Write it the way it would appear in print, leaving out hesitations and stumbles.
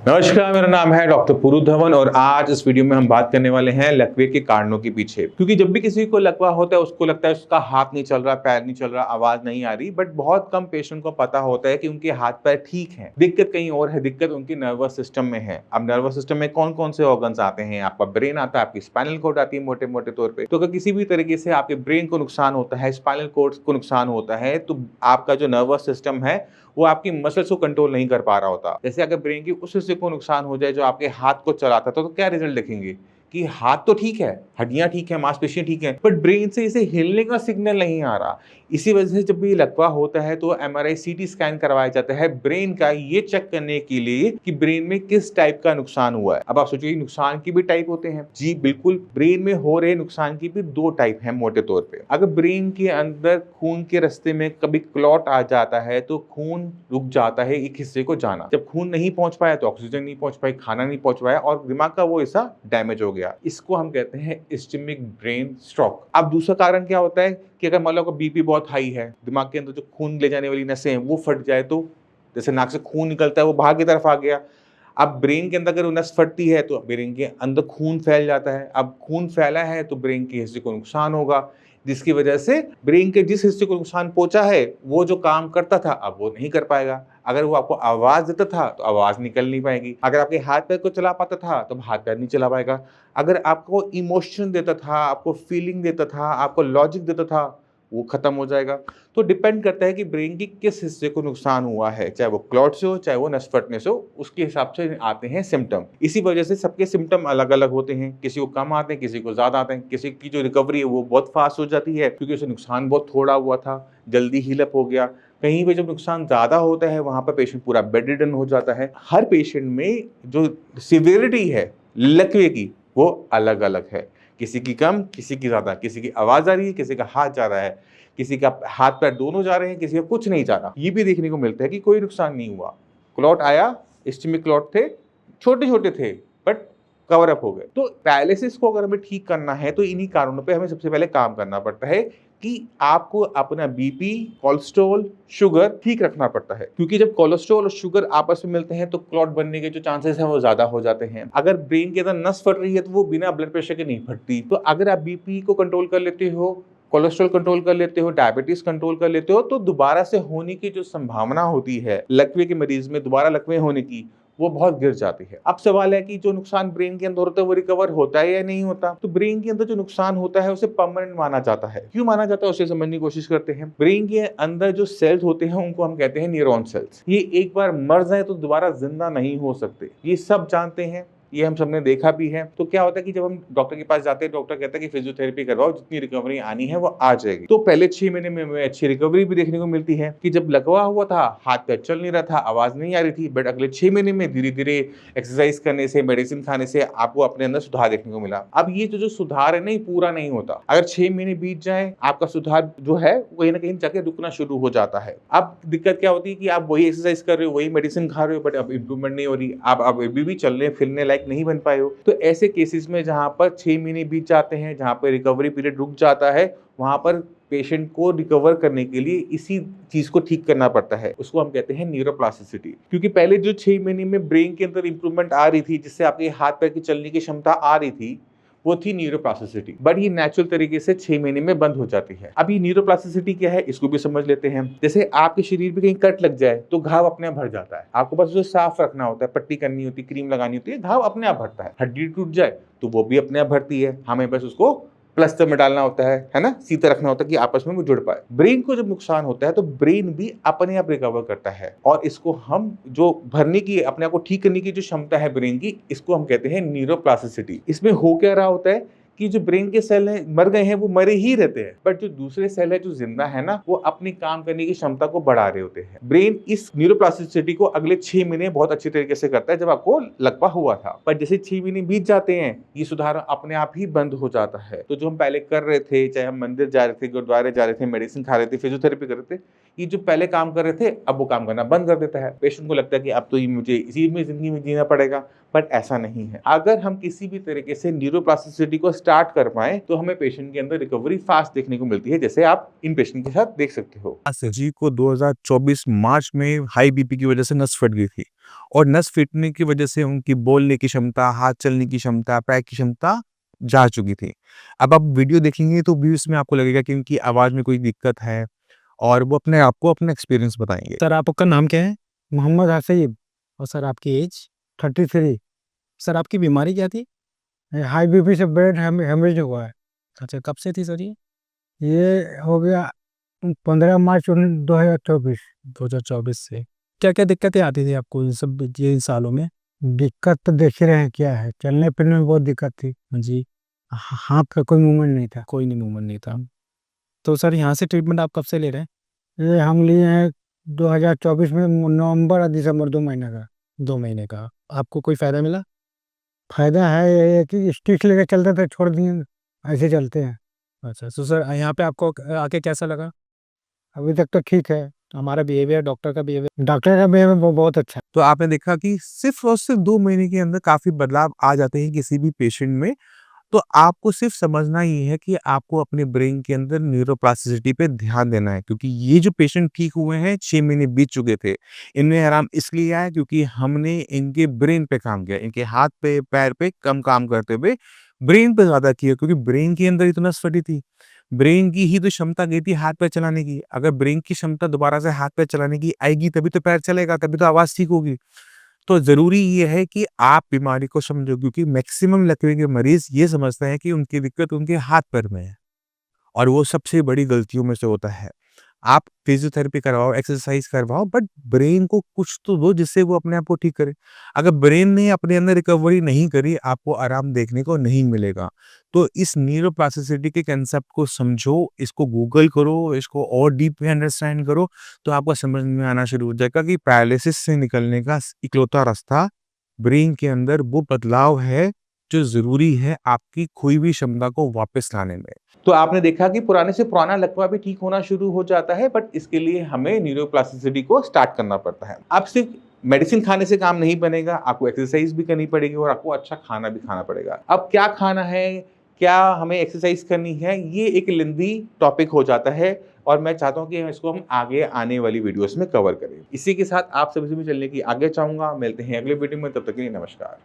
नमस्कार, मेरा नाम है डॉक्टर पुरु धवन और आज इस वीडियो में हम बात करने वाले हैं लकवे के कारणों के पीछे। क्योंकि जब भी किसी को लकवा होता है उसको लगता है उसका हाथ नहीं चल रहा, पैर नहीं चल रहा, आवाज नहीं आ रही, बट बहुत कम पेशेंट को पता होता है कि उनके हाथ पैर ठीक हैं। दिक्कत कहीं और है, दिक्कत उनकी नर्वस सिस्टम में है। अब नर्वस सिस्टम में कौन कौन से ऑर्गन्स आते हैं? आपका ब्रेन आता है, आपकी स्पाइनल कॉर्ड आती है मोटे मोटे तौर पर। तो अगर किसी भी तरीके से आपके ब्रेन को नुकसान होता है, स्पाइनल कॉर्ड को नुकसान होता है, तो आपका जो नर्वस सिस्टम है वो आपकी मसल्स को कंट्रोल नहीं कर पा रहा होता। जैसे अगर ब्रेन की उस हिस्से को नुकसान हो जाए जो आपके हाथ को चलाता था, तो क्या रिजल्ट देखेंगे कि हाथ तो ठीक है, हड्डियां ठीक है, मांसपेशियां ठीक है, बट ब्रेन से इसे हिलने का सिग्नल नहीं आ रहा। इसी वजह से जब भी लकवा होता है तो एमआरआई सीटी स्कैन करवाया जाता है ब्रेन का, ये चेक करने के लिए कि ब्रेन में किस टाइप का नुकसान हुआ है। अब आप सोचिए नुकसान की भी टाइप होते हैं। जी बिल्कुल, ब्रेन में हो रहे नुकसान की भी दो टाइप है मोटे तौर पे। अगर ब्रेन के अंदर खून के रास्ते में कभी क्लॉट आ जाता है तो खून रुक जाता है एक हिस्से को जाना। जब खून नहीं पहुंच पाया तो ऑक्सीजन नहीं पहुंच पाई, खाना नहीं पहुंच पाया और दिमाग का वो हिस्सा डैमेज हो गया। इसको हम कहते हैं इस्केमिक ब्रेन स्ट्रोक। अब दूसरा कारण क्या होता है कि अगर मान लो बीपी बहुत हाई है, दिमाग के अंदर जो खून ले जाने वाली नसें हैं वो फट जाए, तो जैसे नाक से खून निकलता है वो बाहर की तरफ आ गया। अब ब्रेन के अंदर अगर नस फटती है तो ब्रेन के अंदर खून फैल जाता है। अब खून फैला है तो ब्रेन के हिस्से को नुकसान होगा, जिसकी वजह से ब्रेन के जिस हिस्से को नुकसान पहुंचा है वो जो काम करता था अब वो नहीं कर पाएगा। अगर वो आपको आवाज देता था तो आवाज निकल नहीं पाएगी। अगर आपके हाथ पैर को चला पाता था तो हाथ पैर नहीं चला पाएगा। अगर आपको इमोशन देता था, आपको फीलिंग देता था, आपको लॉजिक देता था, वो खत्म हो जाएगा। तो डिपेंड करता है कि ब्रेन की किस हिस्से को नुकसान हुआ है, चाहे वो क्लॉट से हो, चाहे वो नस फटने से हो, उसके हिसाब से आते हैं सिम्टम। इसी वजह से सबके सिम्टम अलग अलग होते हैं। किसी को कम आते हैं, किसी को ज्यादा आते हैं। किसी की जो रिकवरी है वो बहुत फास्ट हो जाती है क्योंकि उसे नुकसान बहुत थोड़ा हुआ था, जल्दी हील अप हो गया। कहीं पे जब नुकसान ज्यादा होता है वहां पर पेशेंट पूरा बेड रिडन हो जाता है। हर पेशेंट में जो सिवियरिटी है लकवे की वो अलग अलग है, किसी की कम, किसी की ज्यादा। किसी की आवाज आ रही है, किसी का हाथ जा रहा है, किसी का हाथ पैर दोनों जा रहे हैं, किसी का कुछ नहीं जा रहा। ये भी देखने को मिलता है कि कोई नुकसान नहीं हुआ। क्लॉट आया, इस्केमिक क्लॉट थे, छोटे छोटे थे बट कवर अप हो गए। तो पैरालिसिस को अगर हमें ठीक करना है तो इन्हीं कारणों पे हमें सबसे पहले काम करना पड़ता है कि आपको अपना बीपी, कोलेस्ट्रॉल, शुगर ठीक रखना पड़ता है। क्योंकि जब कोलेस्ट्रॉल और शुगर आपस में मिलते हैं तो क्लॉट बनने के जो चांसेस हैं वो ज्यादा हो जाते हैं। अगर ब्रेन के अंदर नस फट रही है तो वो बिना ब्लड प्रेशर के नहीं फटती। तो अगर आप बीपी को कंट्रोल कर लेते हो, कोलेस्ट्रॉल कंट्रोल कर लेते हो, डायबिटीज कंट्रोल कर लेते हो, तो दोबारा से होने की जो संभावना होती है लकवे के मरीज में दोबारा लकवे होने की, वो बहुत गिर जाती है। अब सवाल है कि जो नुकसान ब्रेन के अंदर होता है वो रिकवर होता है या नहीं होता। तो ब्रेन के अंदर जो नुकसान होता है उसे परमानेंट माना जाता है। क्यों माना जाता है उसे समझने की कोशिश करते हैं। ब्रेन के अंदर जो सेल्स होते हैं उनको हम कहते हैं न्यूरॉन सेल्स। ये एक बार मर जाए तो दोबारा जिंदा नहीं हो सकते, ये सब जानते हैं, ये हम सबने देखा भी है। तो क्या होता है कि जब हम डॉक्टर के पास जाते हैं, डॉक्टर कहता है कि फिजियोथेरेपी करवाओ, जितनी रिकवरी आनी है वो आ जाएगी। तो पहले 6 महीने में हमें अच्छी रिकवरी भी देखने को मिलती है कि जब लकवा हुआ था, हाथ पैर चल नहीं रहा था, आवाज नहीं आ रही थी, बट अगले 6 महीने में धीरे धीरे एक्सरसाइज करने से, मेडिसिन खाने से आपको अपने अंदर सुधार देखने को मिला। अब ये जो सुधार है नहीं पूरा नहीं होता। अगर 6 महीने बीत जाए आपका सुधार जो है कहीं ना कहीं जाके रुकना शुरू हो जाता है। अब दिक्कत क्या होती है कि आप वही एक्सरसाइज कर रहे हो, वही मेडिसिन खा रहे हो, बट अब इंप्रूवमेंट नहीं हो रही, आप अब अभी भी चलने फिरने लायक नहीं बन पाए हो। तो ऐसे केसेस में जहां पर 6 महीने बीत जाते हैं, जहां पर रिकवरी पीरियड रुक जाता है, वहां पर पेशेंट को रिकवर करने के लिए इसी चीज को ठीक करना पड़ता है। उसको हम कहते हैं न्यूरोप्लास्टिसिटी। क्योंकि पहले जो 6 महीने में ब्रेन के अंदर इंप्रूवमेंट आ रही थी, जिससे आपके हाथ पैर की चलने की क्षमता आ रही थी, वो थी न्यूरोप्लास्टिसिटी। बट ये नेचुरल तरीके से 6 महीने में बंद हो जाती है। अब ये न्यूरोप्लास्टिसिटी क्या है इसको भी समझ लेते हैं। जैसे आपके शरीर में कहीं कट लग जाए तो घाव अपने आप भर जाता है, आपको बस उसे साफ रखना होता है, पट्टी करनी होती है, क्रीम लगानी होती है, घाव अपने आप भरता है। हड्डी टूट जाए तो वो भी अपने आप भरती है, हमें बस उसको प्लास्टर में डालना होता है ना, सीधा रखना होता है कि आपस में वो जुड़ पाए। ब्रेन को जब नुकसान होता है तो ब्रेन भी अपने आप रिकवर करता है, और इसको हम जो भरने की, अपने आप को ठीक करने की जो क्षमता है ब्रेन की, इसको हम कहते हैं न्यूरोप्लास्टिसिटी। इसमें हो क्या रहा होता है कि जो ब्रेन के सेल हैं मर गए हैं, वो मरे ही रहते हैं, बट जो दूसरे सेल है जो जिंदा है ना, वो अपनी काम करने की क्षमता को बढ़ा रहे होते हैं। ब्रेन इस न्यूरोप्लास्टिसिटी को अगले 6 महीने बहुत अच्छी तरीके से करता है जब आपको लकवा हुआ था। पर जैसे 6 महीने बीत जाते हैं ये सुधार अपने आप ही बंद हो जाता है। तो जो हम पहले कर रहे थे, चाहे हम मंदिर जा रहे थे, गुरुद्वारे जा रहे थे, मेडिसिन खा रहे थे, फिजियोथेरेपी कर रहे थे, ये जो पहले काम कर रहे थे अब वो काम करना बंद कर देता है। पेशेंट को लगता है कि अब तो ये मुझे इसी में ज़िंदगी में जीना पड़ेगा, बट ऐसा नहीं है। अगर हम किसी भी तरीके से न्यूरोप्लास्टिसिटी को स्टार्ट कर पाएँ तो हमें पेशेंट के अंदर रिकवरी फास्ट देखने को मिलती है, जैसे आप इन पेशेंट के साथ देख सकते हो। जी को 2024 मार्च में हाई बीपी की वजह से नस फट गई थी और नस फटने की वजह से उनकी बोलने की क्षमता, हाथ चलने की क्षमता, पैर की क्षमता जा चुकी थी। अब आप वीडियो देखेंगे तो भी उसमें आपको लगेगा कि उनकी आवाज़ में कोई दिक्कत है और वो अपने आप को अपना एक्सपीरियंस बताएँगे। सर आपका नाम क्या है? मोहम्मद हसीब। और सर आपकी एज? 33। सर आपकी बीमारी क्या थी? हाई बीपी से ब्रेन हेमरेज हुआ है। अच्छा, कब से थी सर ये? ये हो गया 15 मार्च 2024। 2024 से। क्या-क्या दिक्कतें आती थी आपको इन सालों में? दिक्कत तो देख ही रहे हैं क्या है, चलने-फिरने में बहुत दिक्कत थी। जी। हाथ का कोई मूवमेंट नहीं था। कोई नहीं मूवमेंट नहीं था। तो सर यहाँ से ट्रीटमेंट आप कब से ले रहे हैं? ये हम लिए हैं 2024 में नवंबर और दिसंबर 2 महीने का। 2 महीने का। आपको कोई फ़ायदा मिला? फ़ायदा है ये कि स्टिक्स लेके चलते थे, छोड़ दिए, ऐसे चलते हैं। अच्छा, तो सर यहाँ पे आपको आके कैसा लगा? अभी तक तो ठीक है। हमारा बिहेवियर, डॉक्टर का बिहेवियर बहुत अच्छा है। तो आपने देखा कि सिर्फ़ और सिर्फ़ 2 महीने के अंदर काफ़ी बदलाव आ जाते हैं किसी भी पेशेंट में। तो आपको सिर्फ़ समझना ये है कि आपको अपने ब्रेन के अंदर न्यूरोप्लास्टिसिटी पे ध्यान देना है, क्योंकि ये जो पेशेंट ठीक हुए हैं 6 महीने बीत चुके थे। इनमें आराम इसलिए आया क्योंकि हमने इनके ब्रेन पे काम किया। इनके हाथ पे, पैर पे कम काम करते हुए ब्रेन पे ज़्यादा किया, क्योंकि ब्रेन के अंदर ही तो नस फटी थी। ब्रेन की ही तो क्षमता गई थी हाथ-पैर चलाने की। अगर ब्रेन की क्षमता दोबारा से हाथ-पैर चलाने की आएगी तभी तो पैर चलेगा, तभी तो आवाज़ ठीक होगी। तो ज़रूरी ये है कि आप बीमारी को समझो, क्योंकि मैक्सिमम लकवे के मरीज़ ये समझते हैं कि उनकी दिक्कत उनके हाथ-पैर में है और वो सबसे बड़ी गलतियों में से होता है। आप फिज़ियोथेरेपी करवाओ, एक्सरसाइज़ करवाओ, बट ब्रेन को कुछ तो दो जिससे वो अपने आप को ठीक करे। अगर ब्रेन ने अपने अंदर रिकवरी नहीं करी, आपको आराम देखने को नहीं मिलेगा। तो इस न्यूरोप्लास्टिसिटी के कांसेप्ट को समझो, इसको गूगल करो, इसको और डीप में अंडरस्टैंड करो, तो आपको समझ में आना शुरू हो जाएगा कि पैरालिसिस से निकलने का इकलौता रास्ता ब्रेन के अंदर वो बदलाव है, जो ज़रूरी है आपकी खोई हुई क्षमता को वापस लाने में। तो आपने देखा कि पुराने से पुराना लकवा भी ठीक होना शुरू हो जाता है, बट इसके लिए हमें न्यूरोप्लास्टिसिटी को स्टार्ट करना पड़ता है। अब सिर्फ मेडिसिन खाने से काम नहीं बनेगा, आपको एक्सरसाइज भी करनी पड़ेगी और आपको अच्छा खाना भी खाना पड़ेगा। अब क्या खाना है, क्या हमें एक्सरसाइज करनी है, ये एक लेंथी टॉपिक हो जाता है और मैं चाहता हूँ कि इसको हम आगे आने वाली वीडियोस में कवर करें। इसी के साथ आप सभी से भी चलने की आगे चाहूँगा। मिलते हैं अगले वीडियो में, तब तक के लिए नमस्कार।